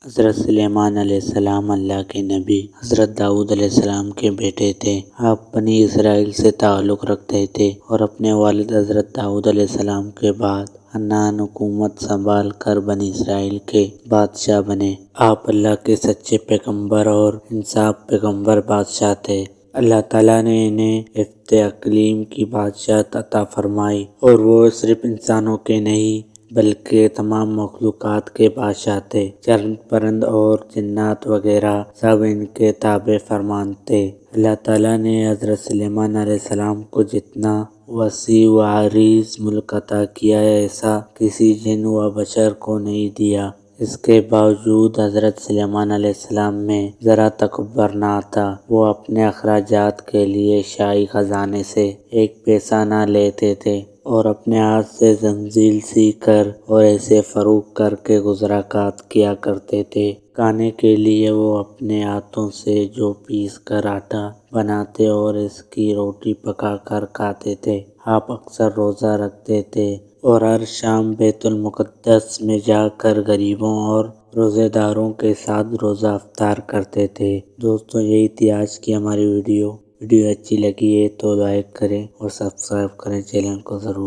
حضرت سلیمان علیہ السلام اللہ کے نبی حضرت داؤد علیہ السلام کے بیٹے تھے۔ آپ بنی اسرائیل سے تعلق رکھتے تھے اور اپنے والد حضرت داؤد علیہ السلام کے بعد حنان حکومت سنبھال کر بنی اسرائیل کے بادشاہ بنے۔ آپ اللہ کے سچے پیغمبر اور انصاف پیغمبر بادشاہ تھے۔ اللہ تعالیٰ نے انہیں عفت اقلیم کی بادشاہت عطا فرمائی اور وہ صرف انسانوں کے نہیں بلکہ تمام مخلوقات کے بادشاہ تھے۔ چرند پرند اور جنات وغیرہ سب ان کے تابع فرمان تھے۔ اللہ تعالیٰ نے حضرت سلیمان علیہ السلام کو جتنا وسیع و عریض ملک عطا کیا ایسا کسی جن و بشر کو نہیں دیا۔ اس کے باوجود حضرت سلیمان علیہ السلام میں ذرا تکبر نہ تھا۔ وہ اپنے اخراجات کے لیے شاہی خزانے سے ایک پیسہ نہ لیتے تھے اور اپنے ہاتھ سے زنجیل سی کر اور اسے فروخت کر کے گزارا کیا کرتے تھے۔ کھانے کے لیے وہ اپنے ہاتھوں سے جو پیس کر آٹا بناتے اور اس کی روٹی پکا کر کھاتے تھے۔ آپ اکثر روزہ رکھتے تھے اور ہر شام بیت المقدس میں جا کر غریبوں اور روزے داروں کے ساتھ روزہ افطار کرتے تھے۔ دوستو، یہی تھی آج کی ہماری ویڈیو اچھی لگی ہے تو لائک کریں اور سبسکرائب کریں چینل کو ضرور۔